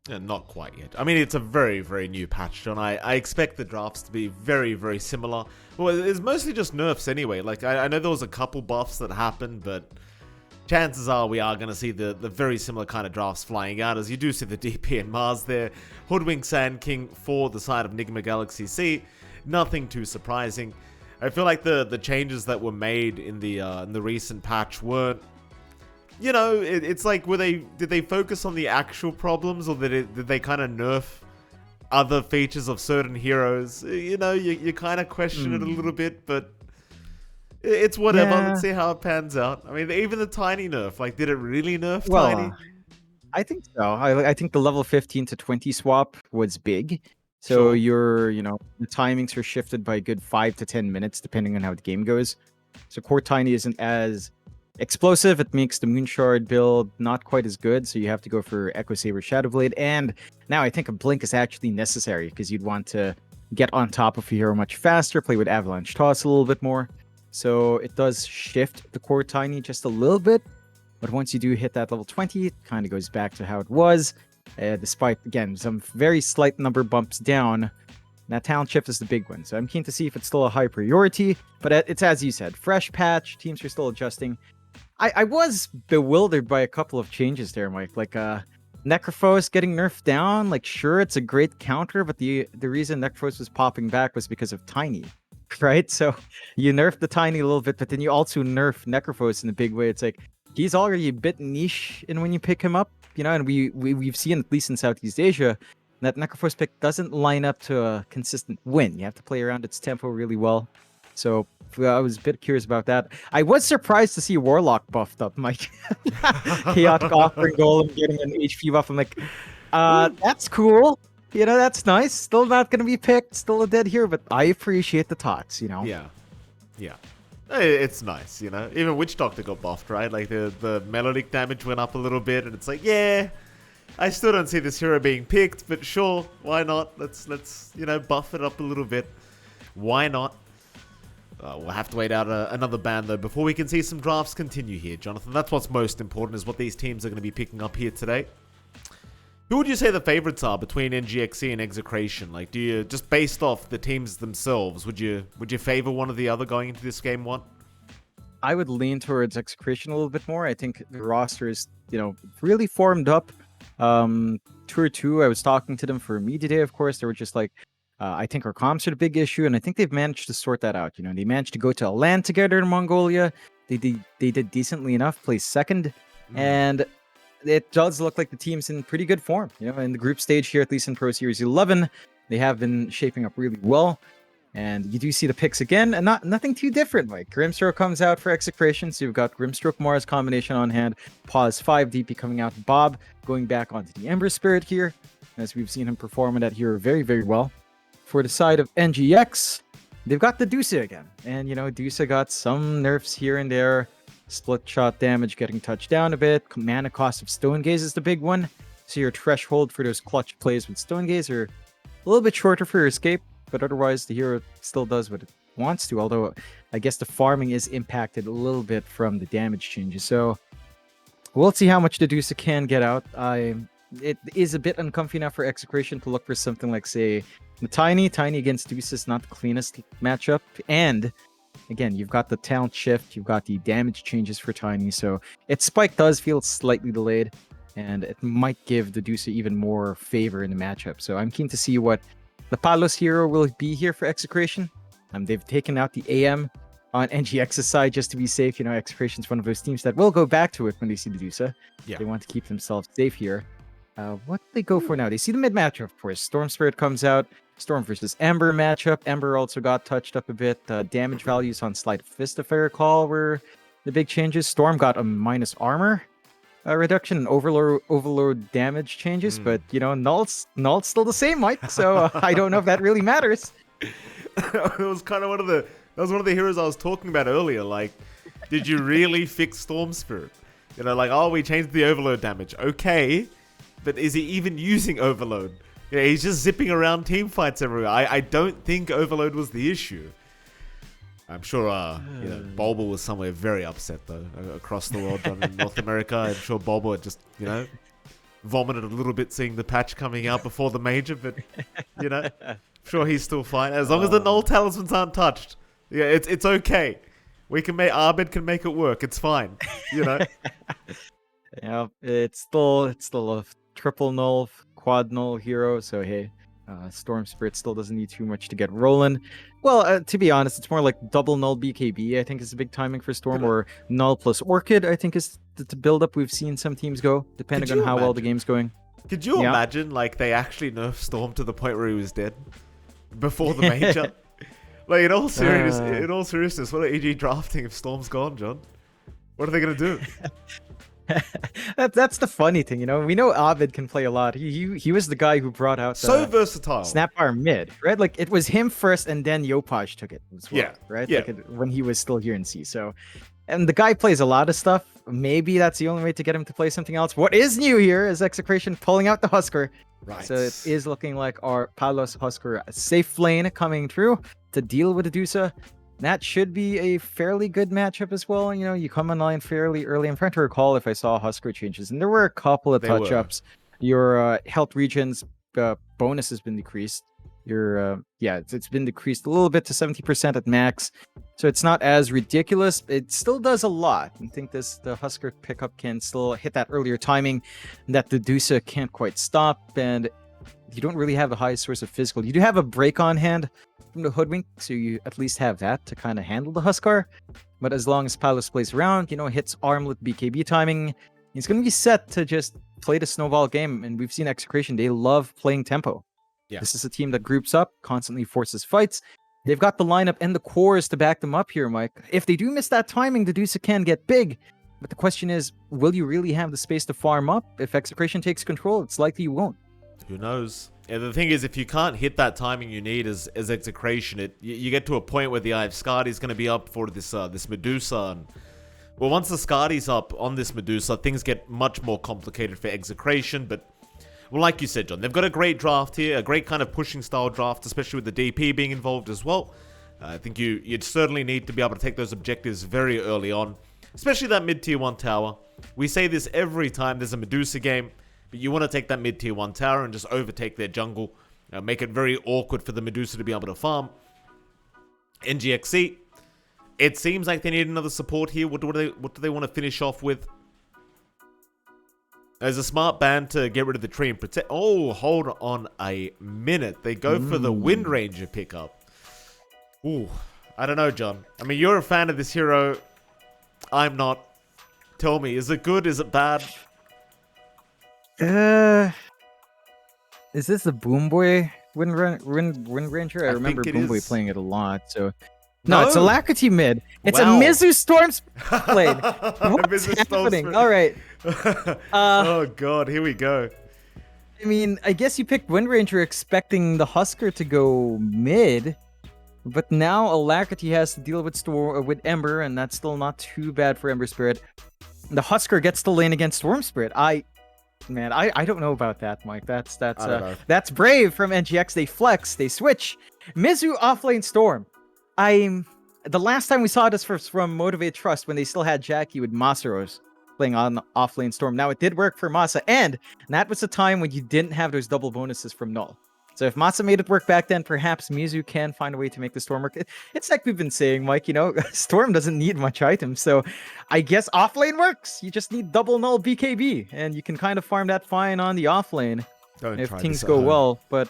Not quite yet. I mean, it's a very, very new patch, John. I expect the drafts to be very, very similar. Well, it's mostly just nerfs anyway. Like, I know there was a couple buffs that happened, but chances are we are going to see the very similar kind of drafts flying out, as you do see the DP and Mars there. Hoodwink Sand King for the side of Nigma Galaxy C. Nothing too surprising. I feel like the changes that were made in the recent patch weren't, you know, it's like, did they focus on the actual problems, or did they kind of nerf other features of certain heroes? You know, you kind of question it a little bit, but it's whatever. Yeah. Let's see how it pans out. I mean, even the Tiny nerf, like, did it really nerf Tiny? I think so. I think the level 15 to 20 swap was big. So Sure. the timings are shifted by a good 5 to 10 minutes, depending on how the game goes. So Core Tiny isn't as explosive. It makes the Moonshard build not quite as good. So you have to go for Echo Saber Shadowblade. And now I think a Blink is actually necessary, because you'd want to get on top of a hero much faster, play with Avalanche Toss a little bit more. So it does shift the Core Tiny just a little bit. But once you do hit that level 20, it kind of goes back to how it was. Despite, again, some very slight number bumps down. That talent shift is the big one. So I'm keen to see if it's still a high priority. But it's as you said, fresh patch. Teams are still adjusting. I was bewildered by a couple of changes there, Mike. Like Necrophos getting nerfed down. Like, sure, it's a great counter, but the reason Necrophos was popping back was because of Tiny. Right? So you nerf the Tiny a little bit, but then you also nerf Necrophos in a big way. It's like, he's already a bit niche in when you pick him up, and we've seen, at least in Southeast Asia, that Necrophos pick doesn't line up to a consistent win. You have to play around its tempo really well. So I was a bit curious about that. I was surprised to see Warlock buffed up, Mike. Chaotic Offering Golem getting an HP buff. I'm like, that's cool. That's nice. Still not going to be picked. Still a dead hero, but I appreciate the talks, Yeah. It's nice, Even Witch Doctor got buffed, right? Like, the melodic damage went up a little bit, and it's like, yeah, I still don't see this hero being picked, but sure, why not? Let's buff it up a little bit. Why not? We'll have to wait out another ban, though, before we can see some drafts continue here, Jonathan. That's what's most important, is what these teams are going to be picking up here today. Who would you say the favorites are between NGX.SEA and Execration? Like, do you, just based off the teams themselves, would you favor one or the other going into this game one? I would lean towards Execration a little bit more. I think the roster is, really formed up. Tour 2, I was talking to them for Media Day, of course. They were just like, I think our comms are the big issue, and I think they've managed to sort that out. They managed to go to a LAN together in Mongolia. They did decently enough, placed second, and it does look like the team's in pretty good form. In the group stage here, at least in Pro Series 11, they have been shaping up really well. And you do see the picks again, and nothing too different. Like, Grimstroke comes out for Execration, so you've got Grimstroke Mars combination on hand. Pause 5 DP coming out. Bob going back onto the Ember Spirit here, as we've seen him perform in that hero very, very well. For the side of NGX, they've got the Dusa again. And, Dusa got some nerfs here and there. Split shot damage getting touched down a bit. Mana cost of Stone Gaze is the big one. So your threshold for those clutch plays with Stone Gaze are a little bit shorter for your escape. But otherwise, the hero still does what it wants to. Although, I guess the farming is impacted a little bit from the damage changes. So, we'll see how much the Dusa can get out. It is a bit uncomfy now for Execration to look for something like, say, the Tiny. Tiny against Dusa is not the cleanest matchup. And, again, you've got the talent shift. You've got the damage changes for Tiny. So, its spike does feel slightly delayed. And it might give the Dusa even more favor in the matchup. So, I'm keen to see what the Palos hero will be here for Execration. They've taken out the AM on NGX's side just to be safe. Execration's one of those teams that will go back to it when they see the Dusa. Yeah. They want to keep themselves safe here. What do they go for now? They see the mid matchup, of course. Storm Spirit comes out. Storm versus Ember matchup. Ember also got touched up a bit. Damage values on Sleight of Fist, if I recall, were the big changes. Storm got a minus armor reduction and overload damage changes, but Null's still the same, Mike. So I don't know if that really matters. It was kind of one of the heroes I was talking about earlier. Like, did you really fix Storm Spirit? We changed the overload damage. Okay, but is he even using overload? He's just zipping around team fights everywhere. I don't think overload was the issue. I'm sure, Bulba was somewhere very upset, though, across the world. In North America, I'm sure Bulba just, vomited a little bit seeing the patch coming out before the major, but, you know, I'm sure he's still fine. As long as the null talismans aren't touched. Yeah, it's okay. We can make, Arbid can make it work. It's fine, you know? Yeah, it's still a triple null, quad null hero, so hey, Storm Spirit still doesn't need too much to get rolling. Well, to be honest, it's more like double null BKB, I think is a big timing for Storm, or null plus Orchid, I think is the build up we've seen some teams go, depending on how well the game's going. Could you imagine, like, they actually nerfed Storm to the point where he was dead before the major? Like, in all seriousness, what are EG drafting if Storm's gone, John? What are they gonna do? That's the funny thing, you know. We know Ovid can play a lot. He was the guy who brought out so versatile Snapfire mid, right? Like it was him first, and then Yopaj took it as well, right? Yeah. Like when he was still here in C. So, and the guy plays a lot of stuff. Maybe that's the only way to get him to play something else. What is new here is Execration pulling out the Husker. Right. So it is looking like our Palos Husker safe lane coming through to deal with the Dusa. That should be a fairly good matchup as well. You know, you come online fairly early. I'm trying to recall if I saw Husker changes, and there were a couple of touch-ups. Your health regions bonus has been decreased. Your it's been decreased a little bit to 70% at max, so it's not as ridiculous. It still does a lot. I think the Husker pickup can still hit that earlier timing that the Dusa can't quite stop, and you don't really have the highest source of physical. You do have a break on hand from the Hoodwink, so you at least have that to kind of handle the Huskar. But as long as Palos plays around, you know, hits armlet BKB timing, he's going to be set to just play the snowball game. And we've seen Execration, they love playing tempo. Yeah. This is a team that groups up, constantly forces fights. They've got the lineup and the cores to back them up here, Mike. If they do miss that timing, the Dusa can get big. But the question is, will you really have the space to farm up? If Execration takes control, it's likely you won't. Who knows? Yeah, the thing is, if you can't hit that timing you need as Execration, you get to a point where the Eye of Skadi's going to be up for this Medusa. And, well, once the Skadi's up on this Medusa, things get much more complicated for Execration. But, well, like you said, John, they've got a great draft here, a great kind of pushing style draft, especially with the DP being involved as well. I think you'd certainly need to be able to take those objectives very early on, especially that mid-tier 1 tower. We say this every time there's a Medusa game. But you want to take that mid-tier 1 tower and just overtake their jungle. Make it very awkward for the Medusa to be able to farm. NGX.SEA. It seems like they need another support here. What do they want to finish off with? There's a smart ban to get rid of the tree and protect. Oh, hold on a minute. They go for the Wind Ranger pickup. Ooh, I don't know, John. I mean, you're a fan of this hero. I'm not. Tell me, is it good? Is it bad? Is this the Boom Boy Wind Ranger? I remember Boom Boy playing it a lot. So no, it's Alacrity mid. It's a Mizu Storm blade. What's happening? All right. Oh god, here we go. I mean, I guess you picked Wind Ranger expecting the Husker to go mid, but now Alacrity has to deal with Ember, and that's still not too bad for Ember Spirit. The Husker gets the lane against Storm Spirit. I don't know about that, Mike. That's brave from NGX. They flex, they switch. Mizu offlane Storm. The last time we saw this from Motivate Trust when they still had Jackie with Masaros playing on offlane Storm. Now it did work for Masa, and that was a time when you didn't have those double bonuses from Null. So if Masa made it work back then, perhaps Mizu can find a way to make the Storm work. It's like we've been saying, Mike, you know, Storm doesn't need much items. So I guess offlane works. You just need double null BKB, and you can kind of farm that fine on the offlane if things go well. But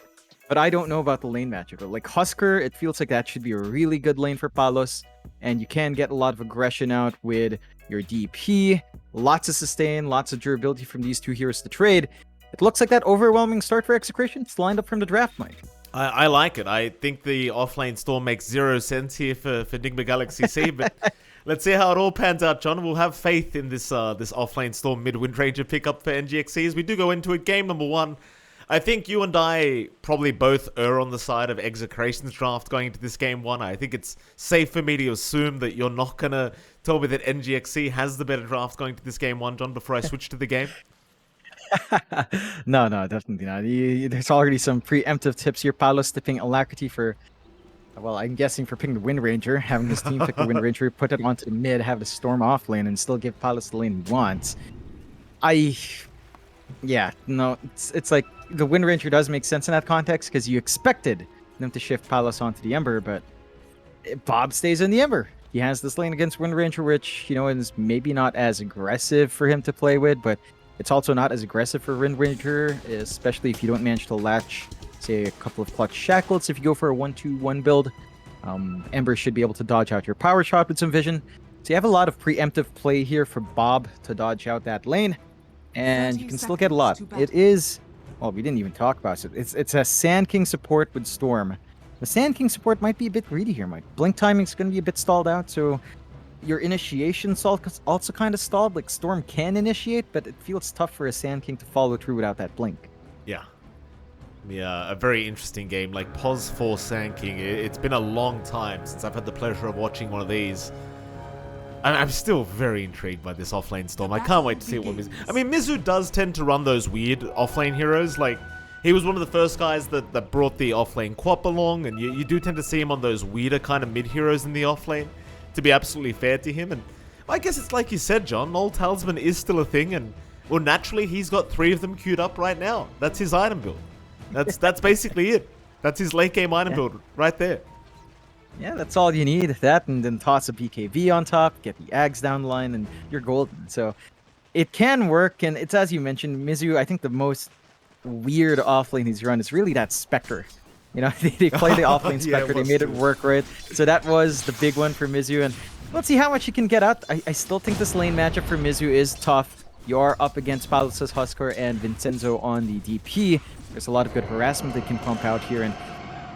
I don't know about the lane matchup. Like Husker, it feels like that should be a really good lane for Palos, and you can get a lot of aggression out with your DP. Lots of sustain, lots of durability from these two heroes to trade. It looks like that overwhelming start for Execration. It's lined up from the draft, Mike. I like it. I think the offlane Storm makes 0 sense here for Enigma Galaxy C, but let's see how it all pans out, John. We'll have faith in this offlane Storm mid-Wind Ranger pickup for NGX.SEA as we do go into it. Game number 1. I think you and I probably both err on the side of Execration's draft going into this game 1. I think it's safe for me to assume that you're not going to tell me that NGX.SEA has the better draft going to this game 1, John, before I switch to the game. No, definitely not. There's already some preemptive tips here. Palos tipping Alacrity for, well, I'm guessing for picking the Wind Ranger, having his team pick the Wind Ranger, put it onto the mid, have the Storm off lane, and still give Palos the lane he wants. Yeah, no, it's like the Wind Ranger does make sense in that context because you expected them to shift Palos onto the Ember, but Bob stays in the Ember. He has this lane against Wind Ranger, which, is maybe not as aggressive for him to play with, but it's also not as aggressive for Wind Ranger, especially if you don't manage to latch, say, a couple of clutch shackles. If you go for a 1-2-1 build, Ember should be able to dodge out your power shot with some vision. So you have a lot of preemptive play here for Bob to dodge out that lane, and you can still get a lot. It is, well, we didn't even talk about it. It's a Sand King support with Storm. The Sand King support might be a bit greedy here, Mike. Blink timing's going to be a bit stalled out, so your initiation's also kind of stalled. Like, Storm can initiate, but it feels tough for a Sand King to follow through without that blink. Yeah. Yeah, a very interesting game. Like, Pos 4 Sand King, it's been a long time since I've had the pleasure of watching one of these. And I'm still very intrigued by this offlane Storm. I can't wait to see what Mizu... I mean, Mizu does tend to run those weird offlane heroes. Like, he was one of the first guys that brought the offlane Quap along, and you do tend to see him on those weirder kind of mid-heroes in the offlane, to be absolutely fair to him. And I guess it's like you said, John, Old Talisman is still a thing, and, well, naturally, he's got 3 of them queued up right now. That's his item build. That's basically it. That's his late game item build right there. Yeah, that's all you need. That, and then toss a BKB on top, get the Ags down the line, and you're golden. So it can work, and it's as you mentioned, Mizu, I think the most weird offlane he's run is really that Spectre. They played the offlane Spectre, they made it work right. So that was the big one for Mizu, and let's see how much he can get out. I still think this lane matchup for Mizu is tough. You are up against Palos' Huskar and Vincenzo on the DP. There's a lot of good harassment they can pump out here, and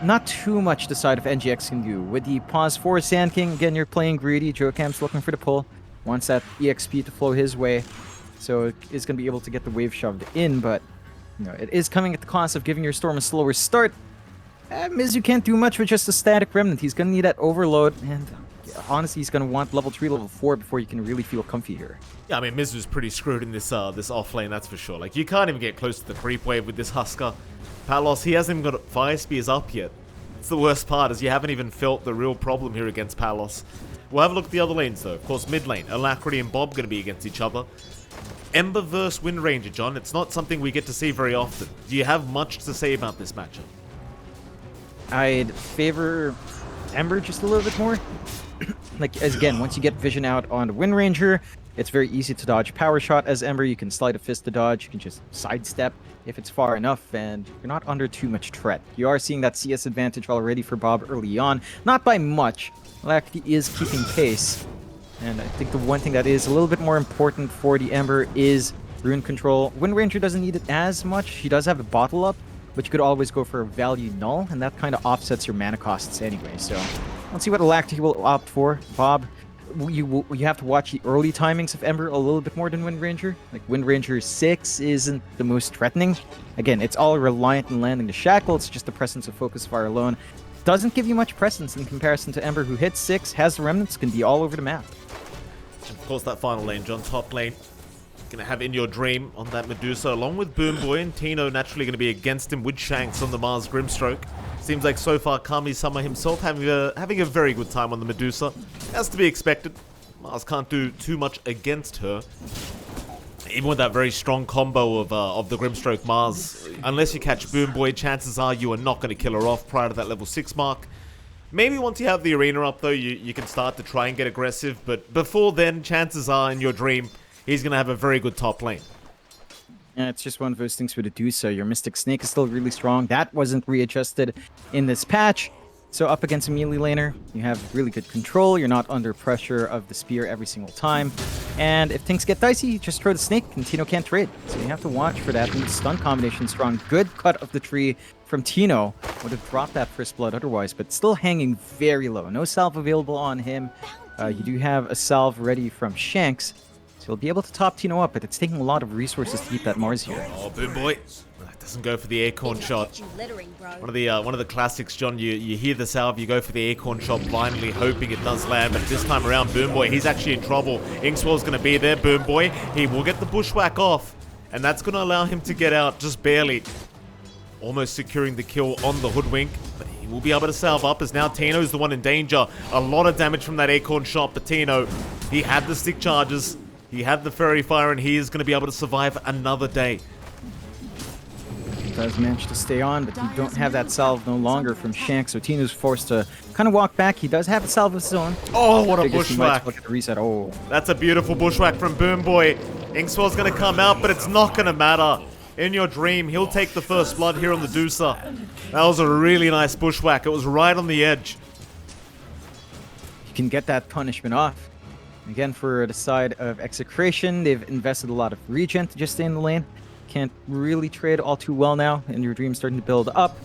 not too much the side of NGX can do. With the pause for Sand King, again, you're playing greedy. Jokam's looking for the pull. Wants that EXP to flow his way. So is going to be able to get the wave shoved in, but it is coming at the cost of giving your Storm a slower start. Mizu can't do much with just a static Remnant. He's going to need that overload, and honestly, he's going to want level 3, level 4 before you can really feel comfy here. Yeah, I mean, Mizu's pretty screwed in this offlane, that's for sure. Like, you can't even get close to the creep wave with this Huskar. Palos, he hasn't even got Fire Spears up yet. It's the worst part, is you haven't even felt the real problem here against Palos. We'll have a look at the other lanes, though. Of course, mid lane, Alacrity and Bob going to be against each other. Ember versus Wind Ranger, John. It's not something we get to see very often. Do you have much to say about this matchup? I'd favor Ember just a little bit more. Like, as again, once you get vision out on the Wind Ranger, it's very easy to dodge power shot as Ember. You can slide a fist to dodge. You can just sidestep if it's far enough, and you're not under too much threat. You are seeing that CS advantage already for Bob early on. Not by much. Alacrity is keeping pace. And I think the one thing that is a little bit more important for the Ember is rune control. Wind Ranger doesn't need it as much. He does have a bottle up, but you could always go for a value null, and that kind of offsets your mana costs anyway. So let's see what Alacrity will opt for. Bob, you have to watch the early timings of Ember a little bit more than Wind Ranger. Like, Wind Ranger 6 isn't the most threatening. Again, it's all reliant on landing the shackle. It's just the presence of Focus Fire alone. Doesn't give you much presence in comparison to Ember, who hits 6, has the remnants, can be all over the map. And of course, that final lane, John, top lane. Gonna have In Your Dream on that Medusa, along with Boom Boy, and Tino naturally gonna be against him with Shanks on the Mars Grimstroke. Seems like so far Kami-sama himself having a very good time on the Medusa. As to be expected. Mars can't do too much against her. Even with that very strong combo of the Grimstroke Mars, unless you catch Boom Boy, chances are you are not going to kill her off prior to that level 6 mark. Maybe once you have the arena up though, you can start to try and get aggressive, but before then, chances are In Your Dream, he's going to have a very good top lane. Yeah, it's just one of those things with Medusa. Your Mystic Snake is still really strong. That wasn't readjusted in this patch. So up against a melee laner, you have really good control. You're not under pressure of the spear every single time. And if things get dicey, just throw the snake and Tino can't trade. So you have to watch for that. And the stun combination strong. Good cut of the tree from Tino. Would have dropped that first blood otherwise, but still hanging very low. No salve available on him. You do have a salve ready from Shanks. So he'll be able to top Tino up, but it's taking a lot of resources to keep that Mars here. Oh, Boom Boy. Doesn't go for the acorn shot. One of the classics, John. You hear the salve, you go for the acorn shot blindly, hoping it does land. But this time around, Boom Boy, he's actually in trouble. Inkswell's going to be there. Boom Boy, he will get the bushwhack off, and that's going to allow him to get out just barely, almost securing the kill on the Hoodwink. But he will be able to salve up, as now Tino's the one in danger. A lot of damage from that acorn shot, but Tino, he had the stick charges, he had the fairy fire, and he is going to be able to survive another day. does manage to stay on, but you don't have that salve no longer from Shanks, so Tino's forced to kind of walk back. He does have a salve of his own. Oh, what a Figures he might bushwhack. look at the reset. Oh, That's a beautiful bushwhack from Boom Boy. Inkswell's going to come out, but it's not going to matter. In your dream, he'll take the first blood here on the Deucer. That was a really nice bushwhack. It was right on the edge. you can get that punishment off. Again, for the side of Execration, they've invested a lot of regen to just stay in the lane. Can't really trade all too well now, and your dream's starting to build up.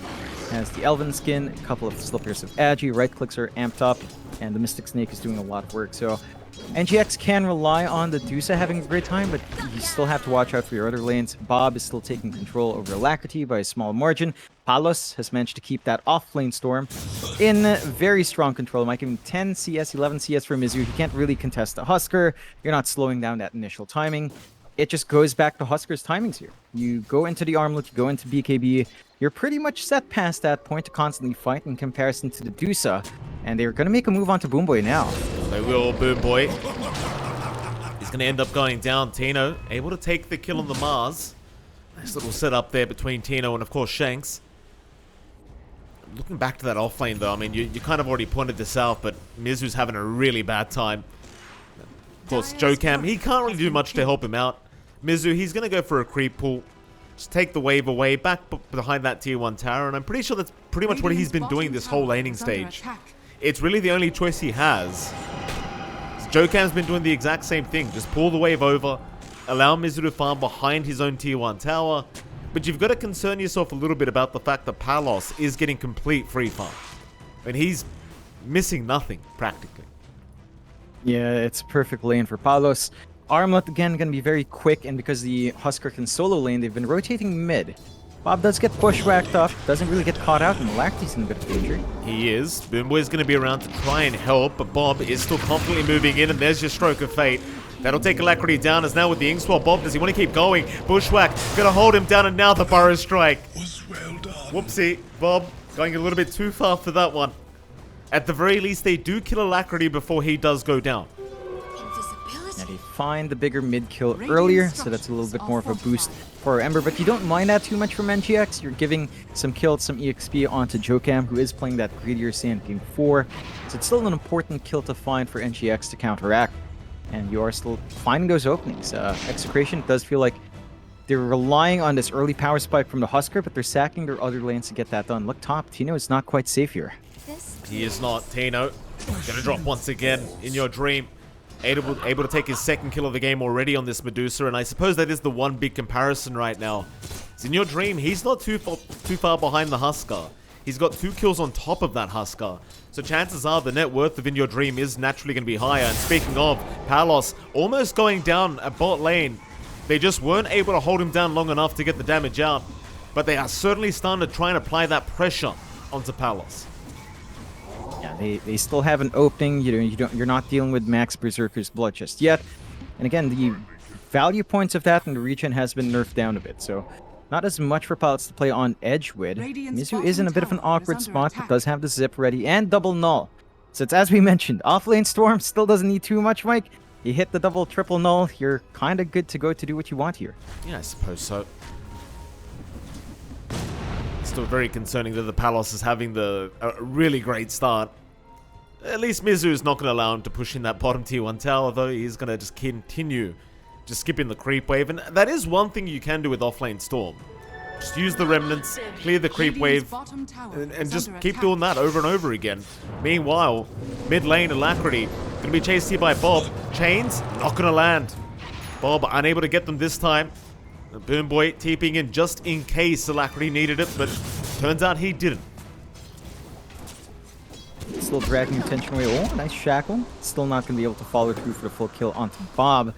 Has the Elven skin, a couple of slippers of Agi, right clicks are amped up, and the Mystic Snake is doing a lot of work. So NGX can rely on the Dusa having a great time, but you still have to watch out for your other lanes. Bob is still taking control over Alacrity by a small margin. Palos has managed to keep that off-lane Storm in very strong control. Might give him 10 CS, 11 CS for Mizu. He can't really contest the Husker. You're not slowing down that initial timing. It just goes back to Husker's timings here. You go into the Armlet, you go into BKB. You're pretty much set past that point to constantly fight in comparison to the Dusa. And they're going to make a move onto Boomboy now. They will, Boom Boy. He's going to end up going down. Tino able to take the kill on the Mars. Nice little setup there between Tino and, of course, Shanks. Looking back to that offlane, though, I mean, you kind of already pointed this out, but Mizu's having a really bad time. Of course, Jokam, he can't really do much to help him out. Mizu, he's going to go for a creep pull. Just take the wave away, back behind that tier 1 tower, and I'm pretty sure that's pretty much what he's been doing this whole laning stage. It's really the only choice he has. Jokam's been doing the exact same thing. Just pull the wave over, allow Mizu to farm behind his own tier 1 tower. But you've got to concern yourself a little bit about the fact that Palos is getting complete free farm. And he's missing nothing, practically. Yeah, it's a perfect lane for Palos. Armlet, again, going to be very quick, and because the Husker can solo lane, they've been rotating mid. Bob does get bushwhacked up, doesn't really get caught out, and Lacty's in a bit of danger. He is. Boomboy's going to be around to try and help, but Bob is still confidently moving in, and there's your stroke of fate. That'll take Alacrity down, as now with the Inkswell. Bob, does he want to keep going? Bushwhack, gonna hold him down, and now the Burrow Strike. Was well done. Whoopsie, Bob going a little bit too far for that one. At the very least, they do kill Alacrity before he does go down. Yeah, they find the bigger mid kill earlier, so that's a little bit more of a boost for Ember, but you don't mind that too much from NGX. You're giving some kills, some EXP onto Jokam, who is playing that greedier Sand Game 4. So it's still an important kill to find for NGX to counteract, and you are still finding those openings. Execration does feel like they're relying on this early power spike from the Husker, but they're sacking their other lanes to get that done. Look top, Tino is not quite safe here. He is not. Tino gonna drop once again in your dream. Able to take his second kill of the game already on this Medusa, and I suppose that is the one big comparison right now. So in your dream, he's not too far behind the Husker. He's got 2 kills on top of that Husker. So chances are the net worth of In Your Dream is naturally going to be higher. And speaking of, Palos almost going down a bot lane. They just weren't able to hold him down long enough to get the damage out. But they are certainly starting to try and apply that pressure onto Palos. Yeah, they still have an opening. You're not dealing with Max Berserker's Blood just yet. And again, the value points of that and the regen has been nerfed down a bit. So not as much for pilots to play on edge with. Mizu is in a bit of an awkward spot, but does have the zip ready and double null. So it's as we mentioned, offlane Storm still doesn't need too much, Mike. You hit the double triple null, you're kind of good to go to do what you want here. Yeah, I suppose so. Still very concerning that the Palos is having a really great start. At least Mizu is not going to allow him to push in that bottom tier 1 tower, though. He's going to just continue just skipping the creep wave. And that is one thing you can do with offlane Storm. Just use the remnants, clear the creep wave, and just keep doing that over and over again. Meanwhile, mid lane Alacrity going to be chased here by Bob. Chains, not going to land. Bob unable to get them this time. Boom Boy TPing in just in case Alacrity needed it, but turns out he didn't. Still dragging attention away. Oh, nice shackle. Still not going to be able to follow through for the full kill onto Bob.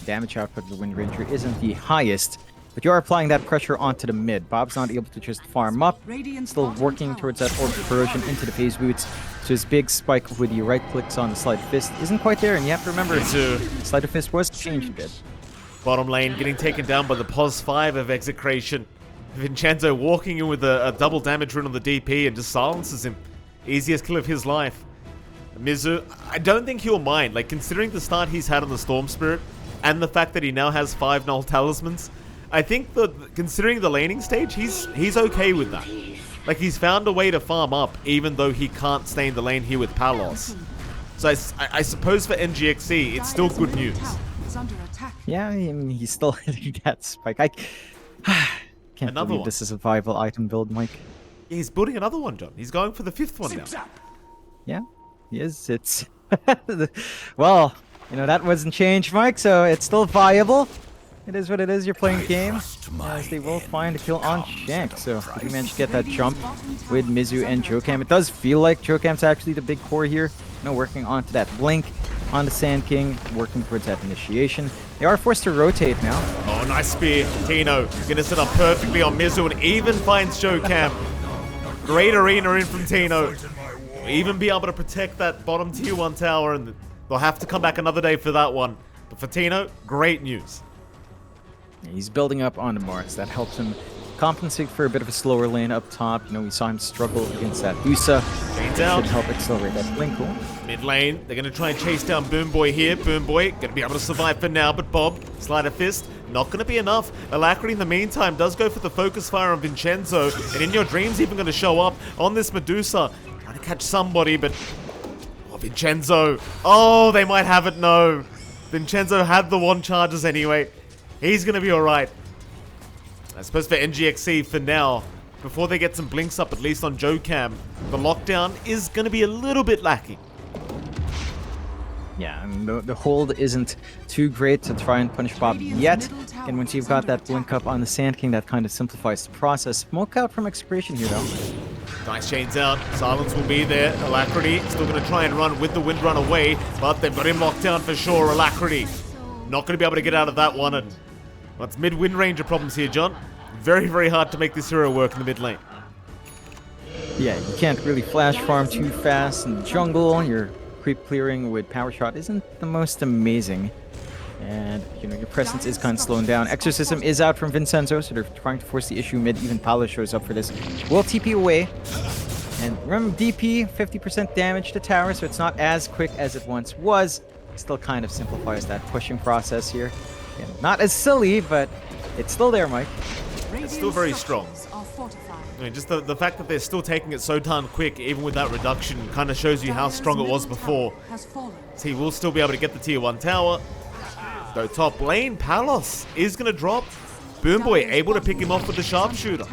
Damage output of the Wind Ranger isn't the highest, but you are applying that pressure onto the mid. Bob's not able to just farm up. Still working towards that Orb of Corrosion into the phase boots. So his big spike with the right clicks on the Sleight of Fist isn't quite there, and you have to remember, Sleight of Fist was changed a bit. Bottom lane getting taken down by the POS 5 of Execration. Vincenzo walking in with a double damage rune on the DP and just silences him. Easiest kill of his life. Mizu, I don't think he'll mind. Like, considering the start he's had on the Storm Spirit and the fact that he now has 5 null talismans, I think that considering the laning stage, he's okay with that. Like, he's found a way to farm up, even though he can't stay in the lane here with Palos. So I suppose for NGX.SEA, it's still good news. Yeah, I mean, he's still hitting that spike. I can't Another believe one. this is a viable item build, Mike. Yeah, he's building another one, John. He's going for the 5th one now. Yeah, he is. It's well, you know, that wasn't changed, Mike, so it's still viable. It is what it is. You're playing game, as they will find a kill on Shank. So if you manage to get that jump with Mizu and Jokam, it does feel like Jokam's actually the big core here. You know, working onto that blink on the Sand King, working towards that initiation. They are forced to rotate now. Oh, nice spear. Tino gonna set up perfectly on Mizu and even finds Jokam. Great arena in from Tino. Even be able to protect that bottom tier 1 tower, and they'll have to come back another day for that one. But for Tino, great news. He's building up on the marks. That helps him compensate for a bit of a slower lane up top. You know, we saw him struggle against that Usa. Chains out. Should help accelerate that blink. Cool. Mid lane, they're going to try and chase down Boom Boy here. Boom Boy going to be able to survive for now, but Bob, Sleight of Fist, not going to be enough. Alacrity in the meantime does go for the focus fire on Vincenzo, and In Your Dreams even going to show up on this Medusa. Trying to catch somebody, but... Oh, Vincenzo. Oh, they might have it, no. Vincenzo had the 1 charges anyway. He's going to be alright. I suppose for NGX.SEA for now, before they get some blinks up, at least on Jokam, the lockdown is going to be a little bit lacking. Yeah, and the hold isn't too great to try and punish Bob yet. And once you've got that blink up on the Sand King, that kind of simplifies the process. Smoke out from Execration here, though. Nice chains out. Silence will be there. Alacrity still going to try and run with the wind run away, but they've got him locked down for sure. Alacrity not going to be able to get out of that one. And well, it's mid-wind ranger problems here, John. Very, very hard to make this hero work in the mid lane. Yeah, you can't really flash farm too fast in the jungle. Your creep clearing with power shot isn't the most amazing. And, you know, your presence is kind of slowing down. Exorcism is out from Vincenzo, so they're trying to force the issue mid. Even Paolo shows up for this. Will TP away. And remember, DP, 50% damage to tower, so it's not as quick as it once was. Still kind of simplifies that pushing process here. Again, not as silly, but it's still there, Mike. It's still very strong. I mean, just the fact that they're still taking it so darn quick, even with that reduction, kind of shows you how strong it was before. So he will still be able to get the tier 1 tower. Go top lane, Palos is going to drop. Boom Boy able to pick him off with the sharpshooter.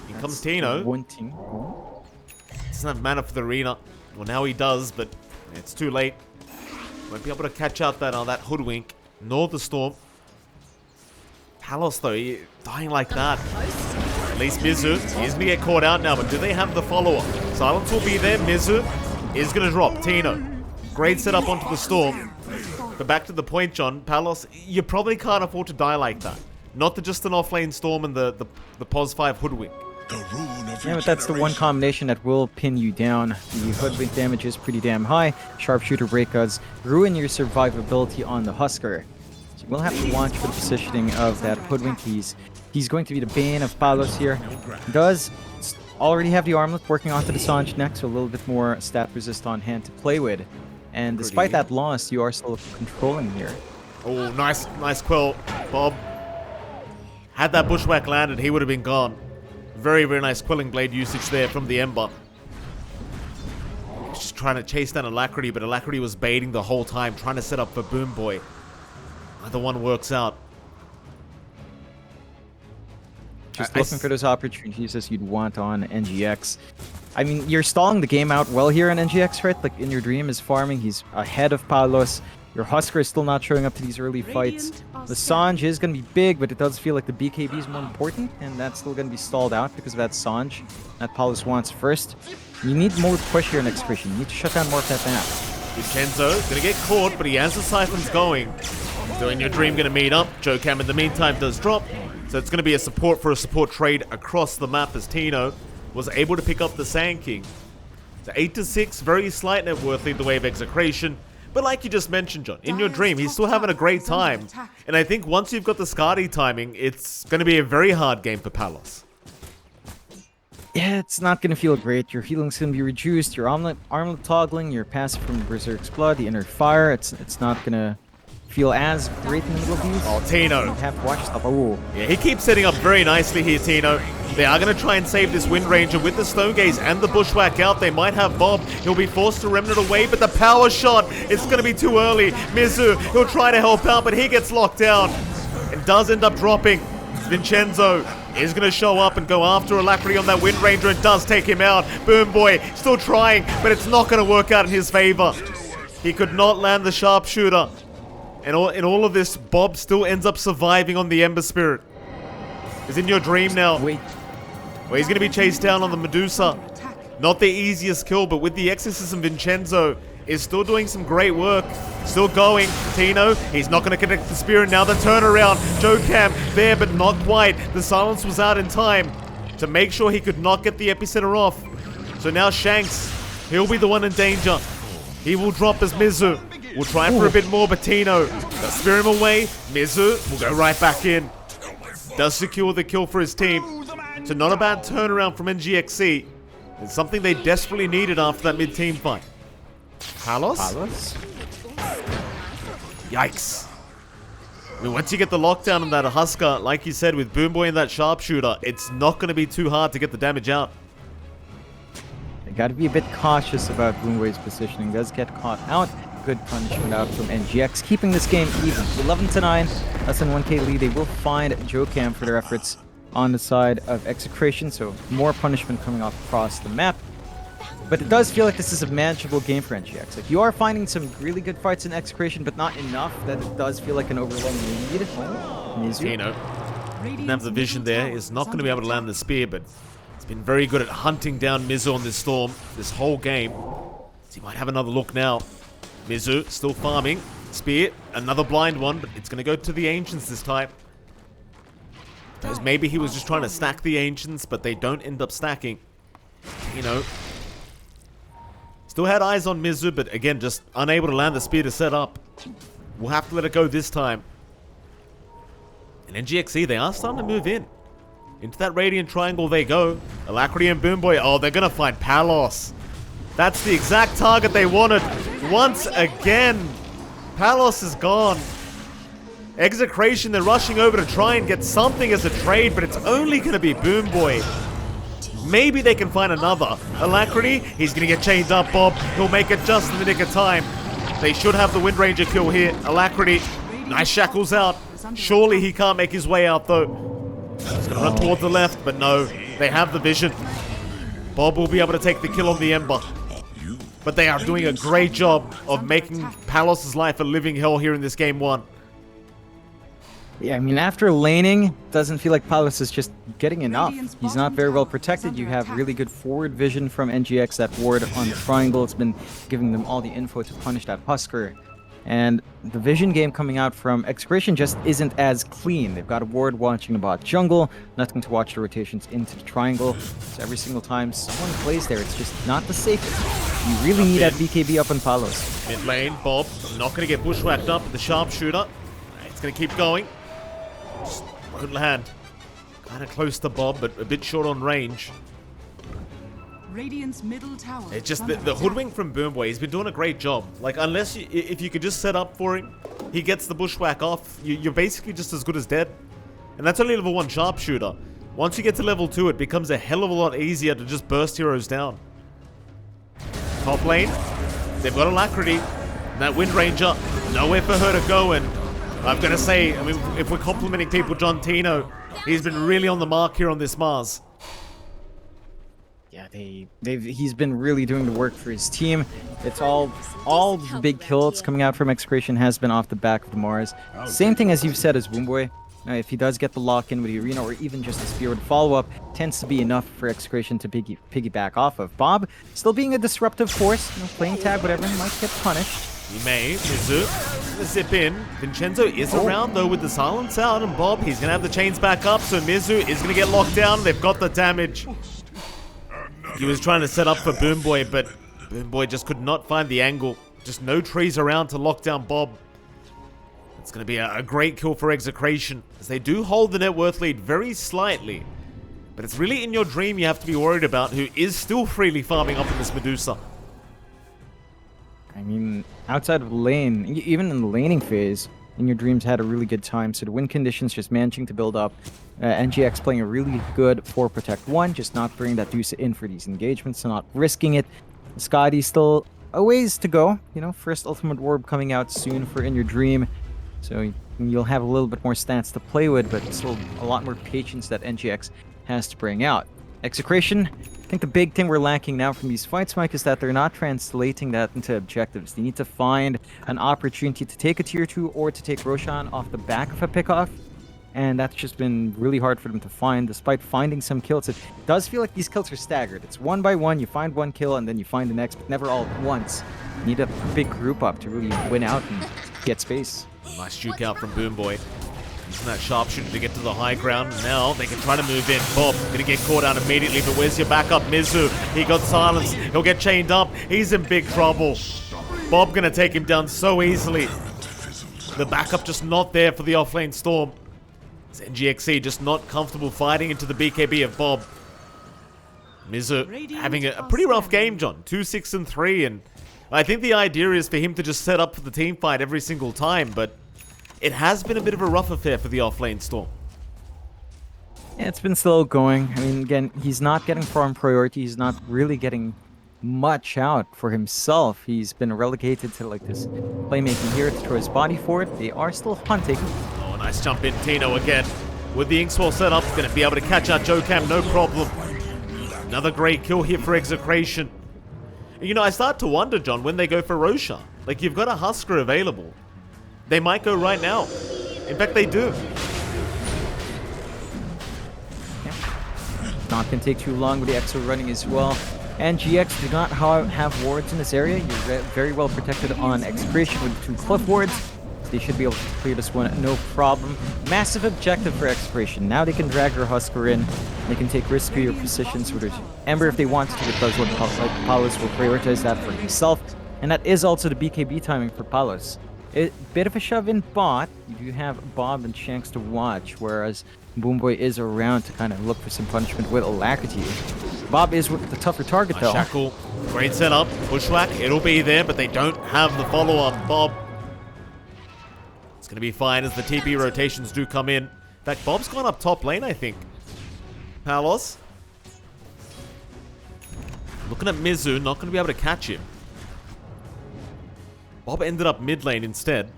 Here comes Tino. Doesn't have mana for the arena. Well, now he does, but it's too late. Won't be able to catch out that hoodwink, nor the storm. Palos, though, dying like that. At least Mizu is going to get caught out now, but do they have the follower? Silence will be there. Mizu is going to drop. Tino. Great setup onto the storm. But back to the point, John. Palos, you probably can't afford to die like that. Not to just an offlane storm and the POS 5 hoodwink. Yeah, but that's the one combination that will pin you down. The hoodwink damage is pretty damn high. Sharpshooter break does ruin your survivability on the Husker. So we'll have to watch for the positioning of that hoodwink. He's going to be the bane of Palos here. Does already have the armlet working onto the Sanj next, so a little bit more stat resist on hand to play with. And despite that loss, you are still controlling here. Oh, nice quill, Bob. Had that bushwhack landed, he would have been gone. Very, very nice quilling blade usage there from the Ember. Just trying to chase down Alacrity, but Alacrity was baiting the whole time, trying to set up for Boom Boy. Either one works out. Just looking for those opportunities as you'd want on NGX. I mean, you're stalling the game out well here on NGX, right? Like, In Your Dream is farming. He's ahead of Palos. Your Husker is still not showing up to these early fights. The Sanj is going to be big, but it does feel like the BKB is more important, and that's still going to be stalled out because of that Sanj that Palos wants first. You need more push here in Execration. You need to shut down more of that map. Vincenzo going to get caught, but he has the siphons going. So In Your Dream going to meet up. Jokam in the meantime does drop. So it's going to be a support for a support trade across the map as Tino was able to pick up the Sand King. So 8-6, very slight net worth lead the way of Execration. But like you just mentioned, John, In Your Dream, he's still having a great time. And I think once you've got the Skadi timing, it's going to be a very hard game for Palos. Yeah, it's not going to feel great. Your healing's going to be reduced. Your armlet toggling, your passive from Berserk's Blood, the Inner Fire, it's not going to feel as great in the middle views. Oh, Tino. You have to watch stuff. Oh, Yeah, he keeps setting up very nicely here, Tino. They are going to try and save this Wind Ranger with the Stone Gaze and the Bushwhack out. They might have Bob. He'll be forced to Remnant away, but the power shot, it's going to be too early. Mizu, he'll try to help out, but he gets locked down and does end up dropping. Vincenzo is going to show up and go after Alacrity on that Wind Ranger and does take him out. Boom Boy still trying, but it's not going to work out in his favor. He could not land the sharpshooter. And in all of this, Bob still ends up surviving on the Ember Spirit. He's in your dream now. wait. Well, he's going to be chased down on the Medusa. Not the easiest kill, but with the Exorcism, Vincenzo is still doing some great work. Still going. Tino, he's not going to connect the spear. And now the turnaround. Jocam there, but not quite. The silence was out in time to make sure he could not get the epicenter off. So now Shanks, he'll be the one in danger. He will drop as Mizu. We'll try for a bit more, but Tino does spear him away. Mizu will go right back in. Does secure the kill for his team. So not a bad turnaround from NGX.SEA. It's something they desperately needed after that mid-team fight. Palos? Yikes. I mean, once you get the lockdown on that Husker, like you said, with Boom Boy and that sharpshooter, it's not going to be too hard to get the damage out. You got to be a bit cautious about Boomboy's positioning. Does get caught out. Good punishment out from NGX, keeping this game even. 11-9, less than 1k lead. They will find Jocam for their efforts on the side of Execration, so more punishment coming off across the map. But it does feel like this is a manageable game for NGX. Like, you are finding some really good fights in Execration, but not enough that it does feel like an overwhelming lead. Tino didn't have the vision there. Is not going to be able to land the spear, but he's been very good at hunting down Mizu on this storm this whole game. So he might have another look now. Mizu still farming. Spear, another blind one, but it's going to go to the Ancients this time. Because maybe he was just trying to stack the Ancients, but they don't end up stacking. You know. Still had eyes on Mizu, but again, just unable to land the spear to set up. We'll have to let it go this time. And NGX.SEA, they are starting to move in. Into that Radiant Triangle they go. Alacrity and Boom Boy, oh, they're going to find Palos. That's the exact target they wanted. Once again, Palos is gone. Execration, they're rushing over to try and get something as a trade, but it's only going to be Boom Boy. Maybe they can find another. Alacrity, he's going to get chained up, Bob. He'll make it just in the nick of time. They should have the Wind Ranger kill here. Alacrity, nice shackles out. Surely he can't make his way out, though. He's going to run towards the left, but no. They have the vision. Bob will be able to take the kill on the Ember. But they are doing a great job of making Palos' life a living hell here in this game 1. Yeah, I mean, after laning, doesn't feel like Palos is just getting enough. He's not very well protected. You have really good forward vision from NGX. That ward on the triangle, it's been giving them all the info to punish that Husker. And the vision game coming out from Execration just isn't as clean. They've got a ward watching the bot jungle, nothing to watch the rotations into the triangle. So every single time someone plays there, it's just not the safest. You really need that BKB up on Palos. Mid lane, Bob not going to get bushwhacked up with the sharpshooter. It's going to keep going. Just won't land. Kind of close to Bob, but a bit short on range. Radiant's middle tower. It's just the hoodwink from Boom Boy. He's been doing a great job. Like, unless if you could just set up for him, he gets the bushwhack off. You're basically just as good as dead. And that's only level 1 sharpshooter. Once you get to level 2, it becomes a hell of a lot easier to just burst heroes down. Top lane, they've got Alacrity. And that Wind Ranger, nowhere for her to go. And I'm gonna say, I mean, if we're complimenting people, John Tino, he's been really on the mark here on this Mars. Yeah, he's been really doing the work for his team. It's all the big kills coming out from Execration has been off the back of the Mars. Same thing as you've said as Boomboy. If he does get the lock in with the arena or even just a spear with follow-up, tends to be enough for Execration to piggyback off of. Bob still being a disruptive force, playing tag, whatever, might get punished. He may. Mizu gonna zip in. Vincenzo is around though with the silence out, and Bob, he's gonna have the chains back up, so Mizu is gonna get locked down. They've got the damage. He was trying to set up for Boom Boy, but Boom Boy just could not find the angle. Just no trees around to lock down Bob. It's going to be a great kill for Execration, as they do hold the net worth lead very slightly. But it's really in your dream you have to be worried about, who is still freely farming up in this Medusa. I mean, outside of lane, even in the laning phase, In Your Dreams had a really good time, so the win conditions just managing to build up. NGX playing a really good 4 Protect 1, just not bringing that Deuce in for these engagements, so not risking it. Scotty still a ways to go. First Ultimate Orb coming out soon for In Your Dream, so you'll have a little bit more stats to play with, but still a lot more patience that NGX has to bring out. Execration, I think the big thing we're lacking now from these fights, Mike, is that they're not translating that into objectives. They need to find an opportunity to take a tier 2 or to take Roshan off the back of a pickoff. And that's just been really hard for them to find, despite finding some kills. It does feel like these kills are staggered. It's one by one, you find one kill, and then you find the next, but never all at once. You need a big group up to really win out and get space. Nice juke out from Boomboy. Using that sharpshooter to get to the high ground. Now they can try to move in. Bob gonna get caught out immediately, but where's your backup? Mizu, he got silenced. He'll get chained up. He's in big trouble. Bob gonna take him down so easily. The backup just not there for the offlane Storm. It's NGX.SEA just not comfortable fighting into the BKB of Bob. Mizu having a pretty rough game, John. 2-6-3, and I think the idea is for him to just set up for the team fight every single time, but it has been a bit of a rough affair for the offlane Storm. Yeah, it's been slow going. I mean, again, he's not getting farm priority. He's not really getting much out for himself. He's been relegated to like this playmaking here to throw his body for it. They are still hunting. Oh, nice jump in. Tino again with the Inkswell setup. Going to be able to catch out JoeCam, no problem. Another great kill here for Execration. I start to wonder, John, when they go for Roshan. Like, you've got a Husker available. They might go right now. In fact, they do. Yeah. Not going to take too long with the Exo running as well. NGX do not have wards in this area. You're very well protected on Execration with 2 cliff wards. They should be able to clear this one, no problem. Massive objective for Execration. Now they can drag their Husker in. They can take riskier positions with their Ember if they want to, because what Palos will prioritize that for himself. And that is also the BKB timing for Palos. A bit of a shove in bot. You do have Bob and Shanks to watch, whereas Boomboy is around to kind of look for some punishment with alacrity. Bob is the tougher target, though. Shackle, great setup. Bushwhack, it'll be there, but they don't have the follow-up. Bob. It's going to be fine as the TP rotations do come in. In fact, Bob's gone up top lane, I think. Palos. Looking at Mizu, not going to be able to catch him. Bob ended up mid lane instead.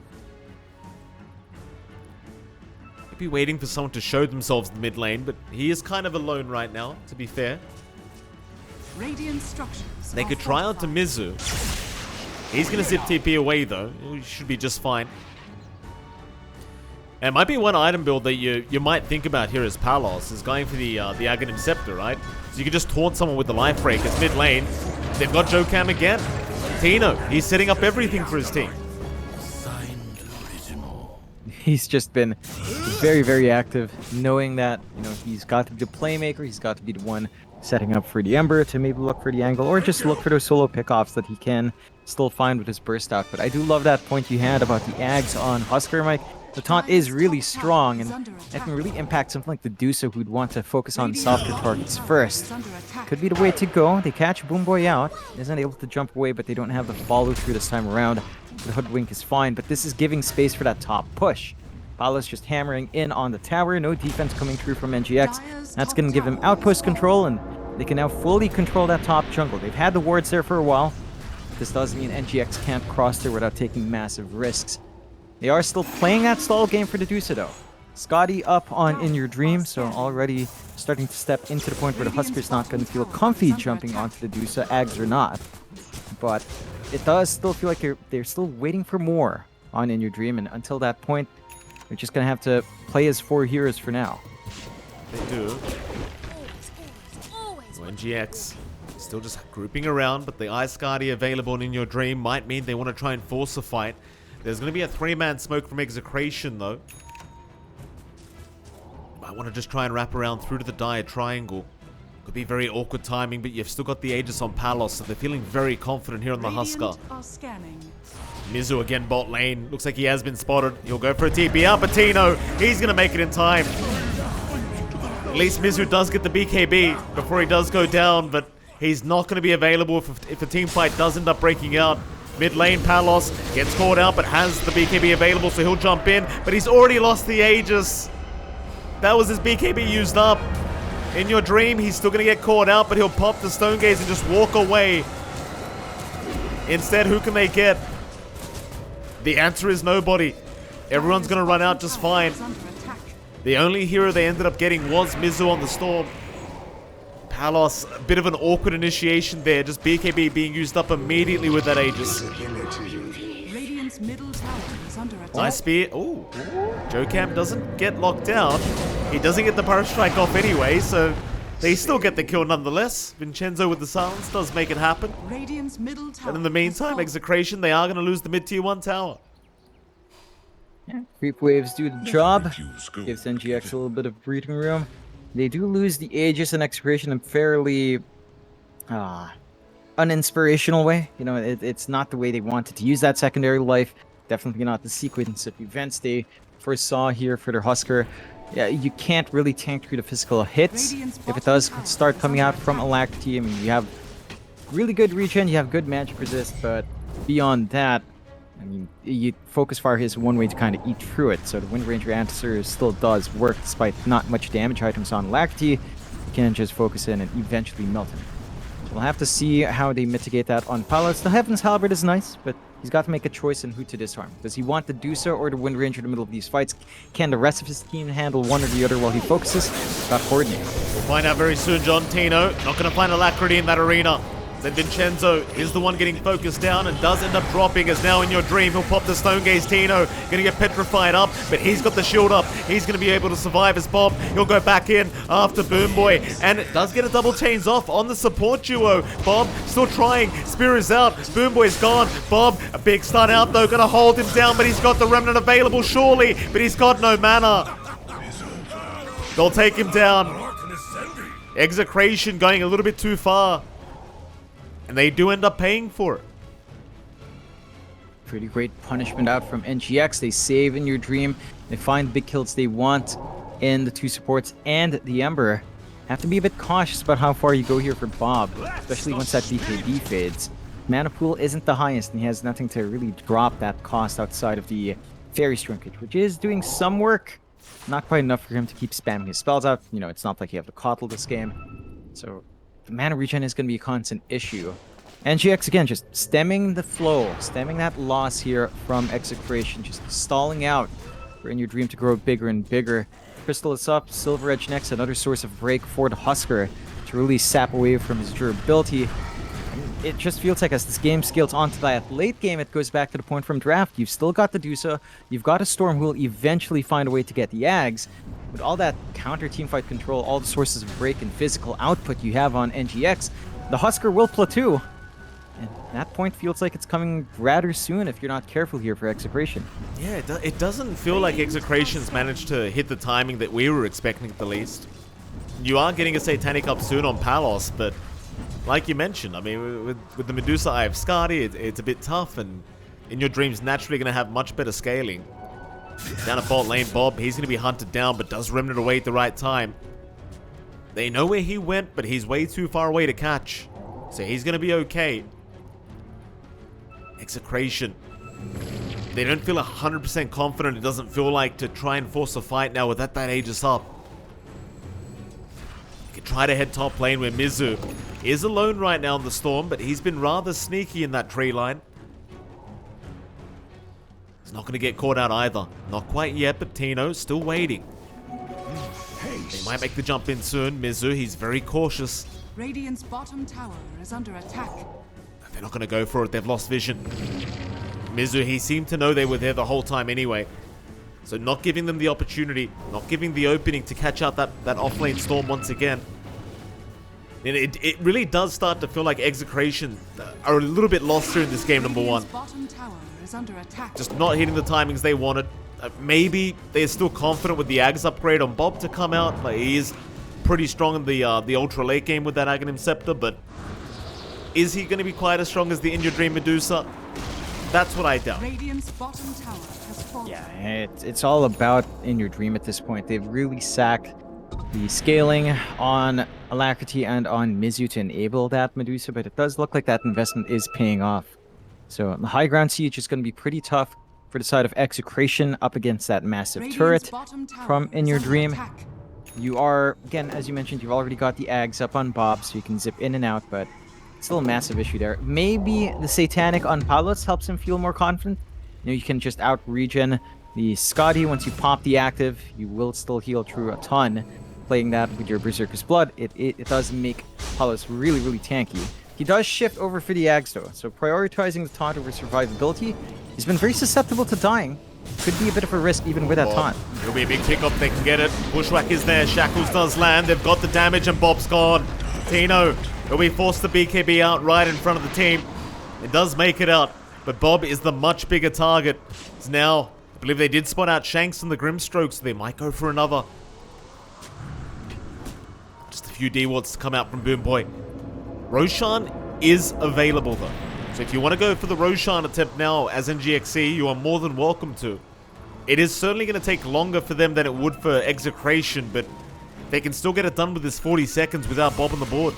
Maybe waiting for someone to show themselves in the mid lane, but he is kind of alone right now, to be fair. They could try out to Mizu. He's going to zip TP away, though. He should be just fine. And it might be one item build that you might think about here as Palos, is going for the Aghanim Scepter, right? So you can just taunt someone with the Life Breakers mid lane. They've got JoeCam again. Tino, he's setting up everything for his team. He's just been very, very active, knowing that, he's got to be the playmaker, he's got to be the one setting up for the Ember to maybe look for the angle, or just look for those solo pickoffs that he can still find with his burst out. But I do love that point you had about the Ags on Husker, Mike. The taunt is really strong, and that can really impact something like the Dusa, who'd want to focus on softer targets first. Could be the way to go. They catch Boomboy out. Isn't able to jump away, but they don't have the follow-through this time around. The Hoodwink is fine, but this is giving space for that top push. Palos just hammering in on the tower. No defense coming through from NGX. That's going to give him outpost control, and they can now fully control that top jungle. They've had the wards there for a while. This does mean NGX can't cross there without taking massive risks. They are still playing that stall game for the Dusa, though. Scotty up on In Your Dream, so already starting to step into the point where the Husker's not going to feel comfy jumping onto the Dusa, Ags or not. But it does still feel like they're still waiting for more on In Your Dream, and until that point, they're just going to have to play as 4 heroes for now. They do. So NGX still just grouping around, but the Ice Scotty available in Your Dream might mean they want to try and force a fight. There's going to be a 3-man smoke from Execration, though. Might want to just try and wrap around through to the dire triangle. Could be very awkward timing, but you've still got the Aegis on Palos, so they're feeling very confident here on the Husker. Mizu again bot lane. Looks like he has been spotted. He'll go for a TP out, but Tino, he's going to make it in time. At least Mizu does get the BKB before he does go down, but he's not going to be available if a team fight does end up breaking out. Mid lane, Palos gets caught out, but has the BKB available, so he'll jump in. But he's already lost the Aegis. That was his BKB used up. In your dream, he's still going to get caught out, but he'll pop the Stone Gaze and just walk away. Instead, who can they get? The answer is nobody. Everyone's going to run out just fine. The only hero they ended up getting was Mizu on the Storm. Palos, a bit of an awkward initiation there. Just BKB being used up immediately with that Aegis. Nice spear. Ooh. Jokam doesn't get locked down. He doesn't get the Power Strike off anyway, so they still get the kill nonetheless. Vincenzo with the silence does make it happen. And in the meantime, Execration, they are going to lose the mid-tier 1 tower. Yeah, creep waves do the job. Gives NGX a little bit of breathing room. They do lose the Aegis and Execration in fairly uninspirational way. You know, it's not the way they wanted to use that secondary life. Definitely not the sequence of events they foresaw here for their Husker. Yeah, you can't really tank through the physical hits. If it does start coming out from Alacrity, I mean, you have really good regen, you have good magic resist, but beyond that, I mean, Focus Fire is one way to kind of eat through it. So the Wind Ranger Answer still does work despite not much damage items on Alacrity. You can just focus in and eventually melt him. So we'll have to see how they mitigate that on Palos. The Heaven's Halberd is nice, but he's got to make a choice in who to disarm. Does he want to do so or the Wind Ranger in the middle of these fights? Can the rest of his team handle one or the other while he focuses? Got coordinated. We'll find out very soon, John. Tino not going to find Alacrity in that arena. Then Vincenzo is the one getting focused down and does end up dropping, as now in your dream he'll pop the Stone Gaze. Tino gonna get petrified up, but he's got the shield up. He's gonna be able to survive as Bob. He'll go back in after Boom Boy, and it does get a double chains off on the support duo. Bob still trying, Spear is out, Boom Boy's gone. Bob, a big stun out though, gonna hold him down, but he's got the Remnant available surely, but he's got no mana. They'll take him down. Execration going a little bit too far. And they do end up paying for it. Pretty great punishment out from NGX. They save in your dream. They find the big kills they want in the two supports and the Ember. Have to be a bit cautious about how far you go here for Bob, especially once that BKB fades. Mana pool isn't the highest, and he has nothing to really drop that cost outside of the Fairy Shrinkage, which is doing some work. Not quite enough for him to keep spamming his spells out. You know, it's not like you have to coddle this game. So the mana regen is going to be a constant issue. NGX, again, just stemming the flow, stemming that loss here from Execration, just stalling out for In Your Dream to grow bigger and bigger. Crystal is up, Silver Edge next, another source of break for the Husker to really sap away from his durability. And it just feels like as this game scales onto that late game, it goes back to the point from draft. You've still got the Dusa, you've got a Storm who will eventually find a way to get the Ags. With all that counter teamfight control, all the sources of break and physical output you have on NGX, the Husker will plateau. And that point feels like it's coming rather soon if you're not careful here for Execration. Yeah, it doesn't feel like Execration's managed to hit the timing that we were expecting at the least. You are getting a Satanic up soon on Palos, but like you mentioned, I mean, with the Medusa Eye of Skadi, it's a bit tough, and In Your Dream's naturally going to have much better scaling. Down at bot lane, Bob, he's going to be hunted down, but does Remnant away at the right time. They know where he went, but he's way too far away to catch. So he's going to be okay. Execration. They don't feel 100% confident. It doesn't feel like to try and force a fight now with that Aegis up. You can try to head top lane where Mizu is alone right now in the Storm, but he's been rather sneaky in that tree line. He's not going to get caught out either. Not quite yet, but Tino's still waiting. They might make the jump in soon. Mizu, he's very cautious. Radiant's bottom tower is under attack. They're not going to go for it. They've lost vision. Mizu, he seemed to know they were there the whole time anyway. So not giving them the opportunity, not giving the opening to catch out that off-lane Storm once again. And it really does start to feel like Execration are a little bit lost here in this game, number one. Bottom tower is under attack. Just not hitting the timings they wanted. Maybe they're still confident with the Ags upgrade on Bob to come out. Like, he is pretty strong in the ultra late game with that Aghanim Scepter, but is he going to be quite as strong as the In Your Dream Medusa? That's what I doubt. Radiant's bottom tower has fallen. Yeah, it's all about In Your Dream at this point. They've really sacked the scaling on Alacrity and on Mizu to enable that Medusa, but it does look like that investment is paying off. So the high ground siege is going to be pretty tough for the side of Execration up against that massive Radiant's turret bottom tower from In is Your under Dream. attack. You are, again, as you mentioned, you've already got the Ags up on Bob, so you can zip in and out, but still a massive issue there. Maybe the Satanic on Palos helps him feel more confident. You know, you can just out-regen the Scotty. Once you pop the active, you will still heal through a ton. Playing that with your Berserker's Blood, it does make Palos really, really tanky. He does shift over for the Ags, though, so prioritizing the taunt over survivability. He's been very susceptible to dying. Could be a bit of a risk even with that taunt. It'll be a big pick up. They can get it. Bushwhack is there. Shackles does land. They've got the damage and Bob's gone. Tino will be forced to BKB out right in front of the team. It does make it out, but Bob is the much bigger target. It's now, I believe they did spot out Shanks and the Grimstroke, so they might go for another. Just a few D-wards to come out from Boom Boy. Roshan is available though. So if you want to go for the Roshan attempt now as NGX.SEA, you are more than welcome to. It is certainly going to take longer for them than it would for Execration, but they can still get it done with this 40 seconds without Bob on the board.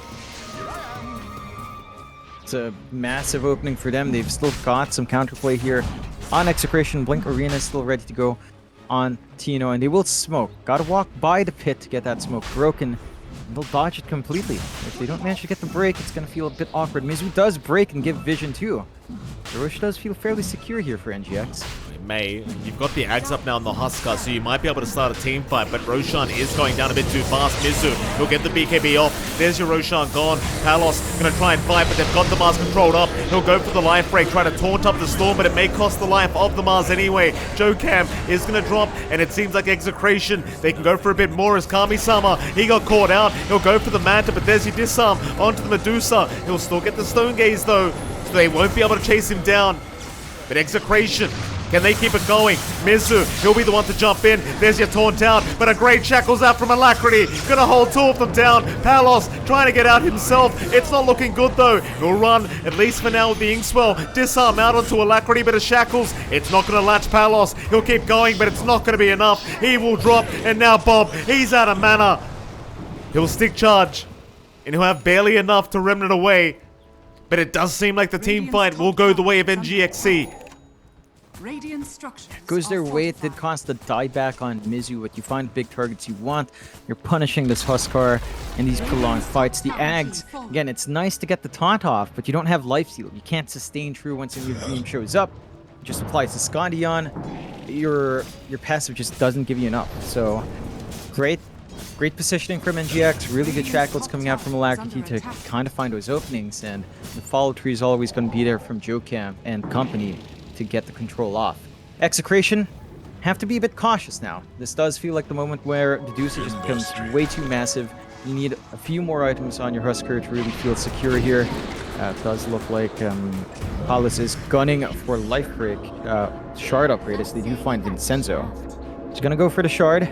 It's a massive opening for them. They've still got some counterplay here on Execration. Blink Arena is still ready to go on Tino, and they will smoke. Gotta walk by the pit to get that smoke broken. They'll dodge it completely. If they don't manage to get the break, it's going to feel a bit awkward. Mizu does break and give vision too. The rush does feel fairly secure here for NGX. It may. You've got the Ags up now on the Husker, so you might be able to start a team fight, but Roshan is going down a bit too fast. Mizu, he'll get the BKB off. There's your Roshan gone. Palos going to try and fight, but they've got the Mars controlled up. He'll go for the life break, try to taunt up the Storm, but it may cost the life of the Mars anyway. Jokam is going to drop, and it seems like Execration, they can go for a bit more as Kami-sama. He got caught out. He'll go for the Manta, but there's your disarm onto the Medusa. He'll still get the Stone Gaze though, so they won't be able to chase him down. But Execration, can they keep it going? Mizu, he'll be the one to jump in. There's your taunt out, but a great shackles out from Alacrity. Gonna hold two of them down. Palos trying to get out himself. It's not looking good though. He'll run, at least for now with the Inkswell. Disarm out onto Alacrity, but a shackles. It's not gonna latch Palos. He'll keep going, but it's not gonna be enough. He will drop, and now Bob, he's out of mana. He'll stick charge, and he'll have barely enough to remnant away. But it does seem like the team fight will go the way of NGX.SEA. Radiant structures Goes their are way. It did fortified. cost the dieback on Mizu, but you find big targets you want. You're punishing this Huskar in these prolonged fights. The Ags, again, it's nice to get the taunt off, but you don't have life steal. You can't sustain true once a new team shows up. It just applies to Scotty on. Your passive just doesn't give you enough. So great positioning from NGX. Really good shackles coming out from Alacrity to kind of find those openings, and the follow tree is always going to be there from Jokam and company to get the control off. Execration have to be a bit cautious now. This does feel like the moment where the Medusa just becomes way too massive. You need a few more items on your Husker to really feel secure here. It does look like Palos is gunning for life break, shard upgrade, as they do find Vincenzo. He's gonna go for the shard.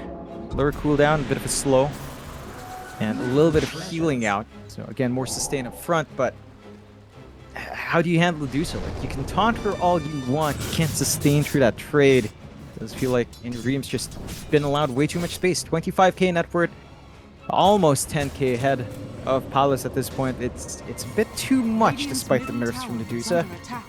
Lower cooldown, a bit of a slow, and a little bit of healing out. So again, more sustain up front, but how do you handle Medusa? Like, you can taunt her all you want, you can't sustain through that trade. It does feel like In Your Dream's just been allowed way too much space. 25k net worth, almost 10k ahead of Palos at this point. It's a bit too much despite the nerfs from Medusa.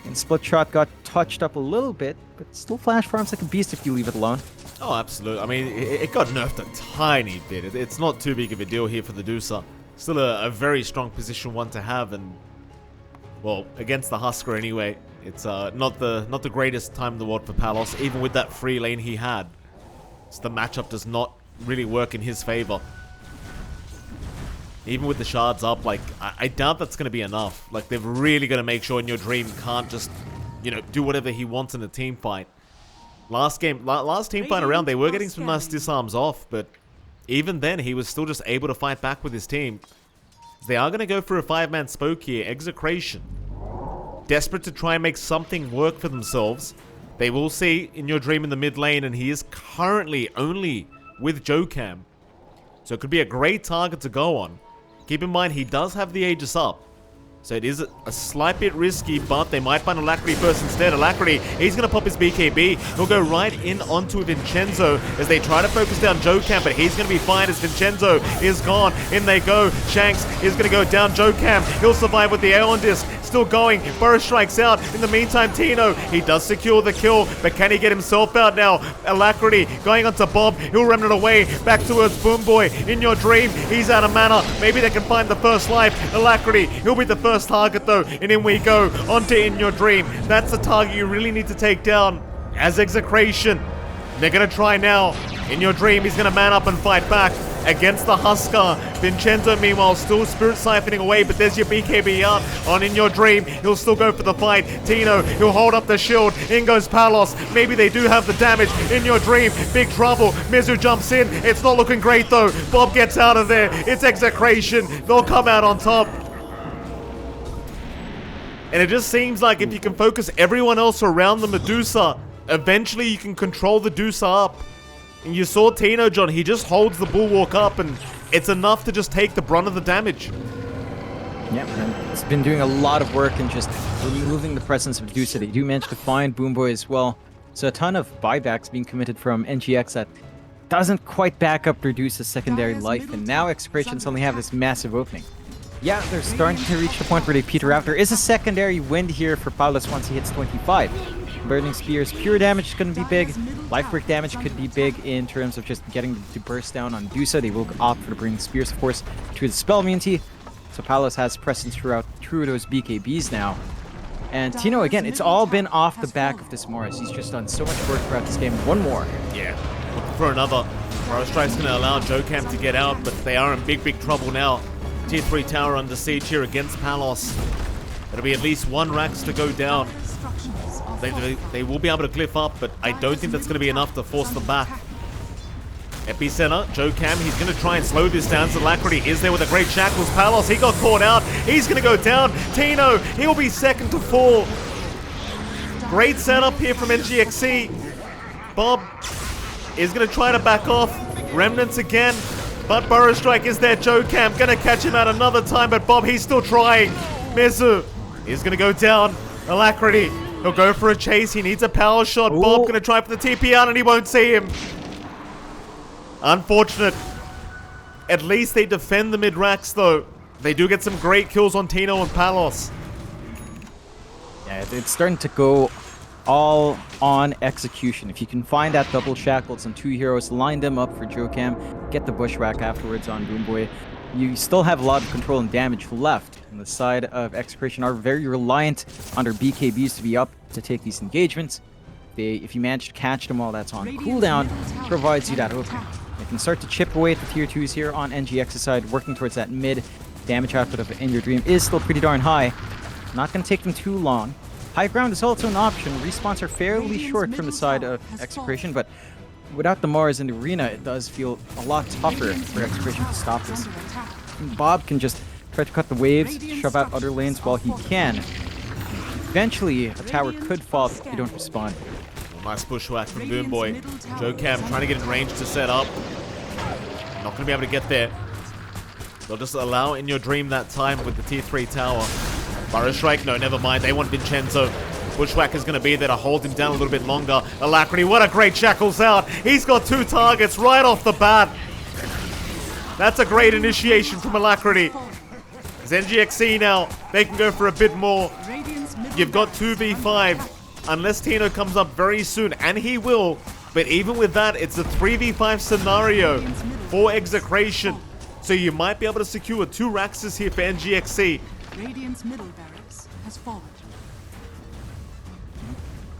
And Split Shot got touched up a little bit, but still flash farms like a beast if you leave it alone. Oh, absolutely. I mean, it got nerfed a tiny bit. It's not too big of a deal here for the Medusa. Still a very strong position one to have, and well, against the Husker anyway. It's not the greatest time in the world for Palos, even with that free lane he had. So the matchup does not really work in his favor. Even with the shards up, like, I doubt that's going to be enough. Like, they're really going to make sure In Your Dream can't just, you know, do whatever he wants in a team fight. Last team fight around, they were getting some nice disarms off, but even then, he was still just able to fight back with his team. They are going to go for a 5-man spoke here. Execration, desperate to try and make something work for themselves. They will see In Your Dream in the mid lane, and he is currently only with Jokam. So it could be a great target to go on. Keep in mind, he does have the Aegis up. So it is a slight bit risky, but they might find Alacrity first instead. Alacrity, he's going to pop his BKB. He'll go right in onto Vincenzo as they try to focus down Jokam, but he's going to be fine as Vincenzo is gone. In they go. Shanks is going to go down Jokam. He'll survive with the Aeon Disc. still going. Burrow strikes out. In the meantime, Tino, he does secure the kill, but can he get himself out now? Alacrity going onto Bob. He'll remnant away. Back towards Boom Boy. In your dream, he's out of mana. Maybe they can find the first life. Alacrity, he'll be the first target though. And in we go. Onto In Your Dream. That's the target you really need to take down as Execration. They're going to try now. In Your Dream, he's going to man up and fight back against the Husker. Vincenzo, meanwhile, still spirit siphoning away, but there's your BKB out on In Your Dream. He'll still go for the fight. Tino, he'll hold up the shield. In goes Palos. Maybe they do have the damage. In Your Dream, big trouble. Mizu jumps in. It's not looking great, though. Bob gets out of there. It's Execration. They'll come out on top. And it just seems like if you can focus everyone else around the Medusa, eventually you can control the Dusa up. And you saw Tino, John, he just holds the Bulwark up and it's enough to just take the brunt of the damage. Yeah, and it's been doing a lot of work in just removing the presence of Medusa. They do manage to find Boom Boy as well. So a ton of buybacks being committed from NGX that doesn't quite back up Medusa's secondary life. And now Execration suddenly have this massive opening. Yeah, they're starting to reach the point where they peter out. There is a secondary wind here for Paulus once he hits 25. Burning Spears, pure damage is going to be big. Life break damage could be big in terms of just getting to burst down on Medusa. They will opt for the Burning Spears, of course, to the spell immunity. So Paulus has presence through those BKBs now. And Tino, again, it's all been off the back of this Morris. He's just done so much work throughout this game. One more. Yeah, looking for another. Burrow Strike's going to allow Jokam to get out, but they are in big, big trouble now. Tier 3 tower under siege here against Palos. It'll be at least one Rax to go down. They will be able to glyph up, but I don't think that's going to be enough to force them back. Epicenter, Jokam, he's going to try and slow this down. Alacrity is there with a great shackles. Palos, he got caught out. He's going to go down. Tino, he'll be second to fall. Great setup here from NGX.SEA. Bob is going to try to back off. Remnants again. But Burrow Strike is there. Jokam going to catch him out another time, but Bob, he's still trying. Mizu is going to go down. Alacrity, he'll go for a chase. He needs a power shot. Ooh. Bob going to try for the TP out, and he won't see him. Unfortunate. At least they defend the mid-racks, though. They do get some great kills on Tino and Palos. Yeah, it's starting to go all on execution. If you can find that double shackles and two heroes, line them up for Jokam, get the bushwhack afterwards on Boom Boy, you still have a lot of control and damage left. And the side of Execration are very reliant on their BKBs to be up to take these engagements. If you manage to catch them while that's on cooldown, it provides you that opening. You can start to chip away at the tier 2s here on NGX's side, working towards that mid. Damage output of In Your Dream is still pretty darn high. Not going to take them too long. High ground is also an option. Respawns are fairly short from the side of Execration, but without the Mars in the arena, it does feel a lot tougher for Execration to stop this. Bob can just try to cut the waves, shove out other lanes while he can. Eventually, a tower could fall if you don't respond. Nice bushwhack from Boom Boy. Jokam trying to get in range to set up. Not going to be able to get there. They'll just allow In Your Dream that time with the tier 3 tower. Burrow Strike, no, never mind. They want Vincenzo. Bushwhack is going to be there to hold him down a little bit longer. Alacrity, what a great shackles out. He's got 2 targets right off the bat. That's a great initiation from Alacrity. It's NGX.SEA now. They can go for a bit more. You've got 2v5. Unless Tino comes up very soon, and he will. But even with that, it's a 3v5 scenario for Execration. So you might be able to secure 2 Raxes here for NGX.SEA. Radiant's middle barracks has fallen.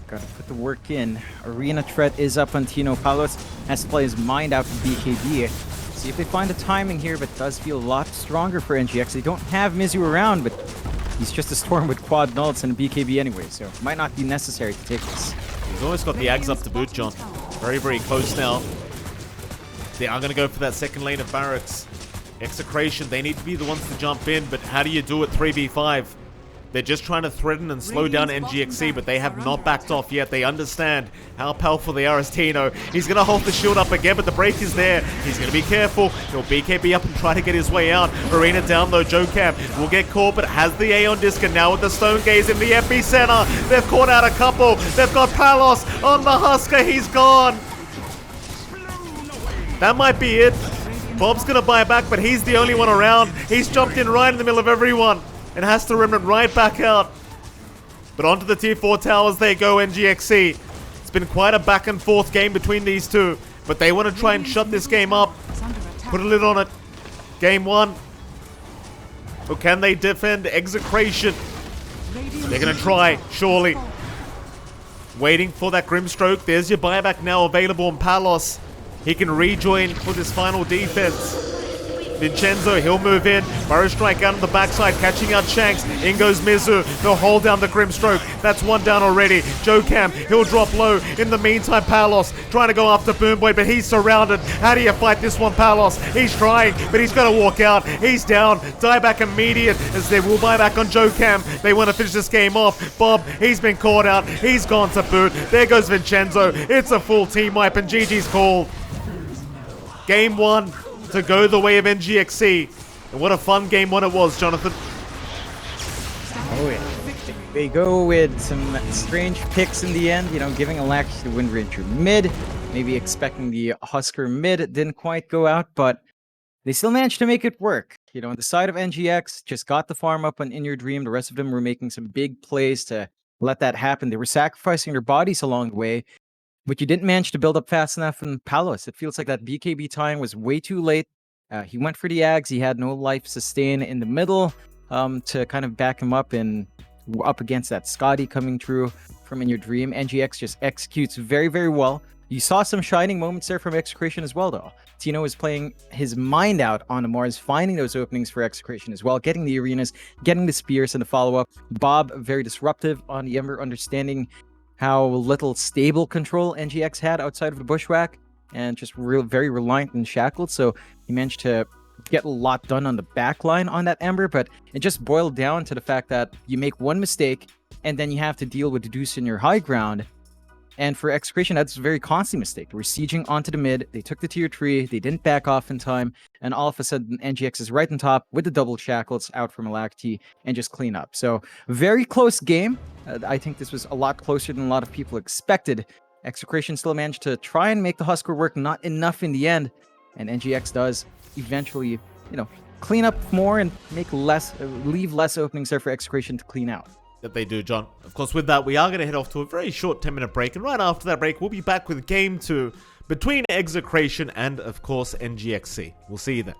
Gotta put the work in. Arena threat is up on Tino. Palos has to play his mind out for BKB. See if they find the timing here, but it does feel a lot stronger for NGX. They don't have Mizu around, but he's just a storm with quad nulls and a BKB anyway, so it might not be necessary to take this. He's always got the Ags up to boot, John. Very, very close now. They are going to go for that second lane of barracks. Execration, they need to be the ones to jump in, but how do you do it 3v5? They're just trying to threaten and slow down NGX.SEA, but they have not backed off yet. They understand how powerful they are as Tino. He's going to hold the shield up again, but the break is there. He's going to be careful. He'll BKB up and try to get his way out. Arena down though. Jokam will get caught, but has the Aeon Disc, and now with the Stone Gaze in the epicenter. They've caught out a couple. They've got Palos on the Husker. He's gone. That might be it. Bob's going to buy back, but he's the only one around. He's jumped in right in the middle of everyone. and has to remnant right back out. But onto the tier 4 towers they go, NGX.SEA. It's been quite a back and forth game between these two, but they want to try and shut this game up. Put a lid on it. Game 1. Or can they defend? Execration. They're going to try, surely. Waiting for that Grimstroke. There's your buyback now available on Palos. He can rejoin for this final defense. Vincenzo, he'll move in. Burrow strike out on the backside, catching out Shanks. In goes Mizu. They'll hold down the Grimstroke. That's one down already. Jocam, he'll drop low. In the meantime, Palos trying to go after Boomboy, but he's surrounded. How do you fight this one, Palos? He's trying, but he's got to walk out. He's down. Dieback immediate as they will buy back on Jocam. They want to finish this game off. Bob, he's been caught out. He's gone to boot. There goes Vincenzo. It's a full team wipe, and GG's called. Game 1 to go the way of NGX.SEA. And what a fun game 1 it was, Jonathan. Oh yeah. They go with some strange picks in the end, you know, giving Alax the Wind Ranger mid, maybe expecting the Husker mid. It didn't quite go out, but they still managed to make it work. You know, on the side of NGX, just got the farm up on In Your Dream. The rest of them were making some big plays to let that happen. They were sacrificing their bodies along the way, but you didn't manage to build up fast enough in Palos. It feels like that BKB time was way too late. He went for the Ags. He had no life sustain in the middle to kind of back him up and up against that Scotty coming through from In Your Dream. NGX just executes very, very well. You saw some shining moments there from Execration as well, though. Tino is playing his mind out on the Mars, finding those openings for Execration as well, getting the arenas, getting the spears and the follow-up. Bob, very disruptive on the Ember, understanding how little stable control NGX had outside of the Bushwhack, and just very reliant and shackled. So he managed to get a lot done on the back line on that Ember, but it just boiled down to the fact that you make one mistake, and then you have to deal with the Deuce in your high ground. And for Execration, that's a very costly mistake. They were sieging onto the mid, they took the tier 3, they didn't back off in time, and all of a sudden NGX is right on top with the double shackles out from Alacti and just clean up. So very close game. I think this was a lot closer than a lot of people expected. Execration still managed to try and make the Husker work, not enough in the end, and NGX does eventually, you know, clean up more and make leave less openings there for Execration to clean out. That they do, John. Of course, with that, we are going to head off to a very short 10-minute break, and right after that break, we'll be back with Game 2 between Execration and, of course, NGX.SEA. We'll see you then.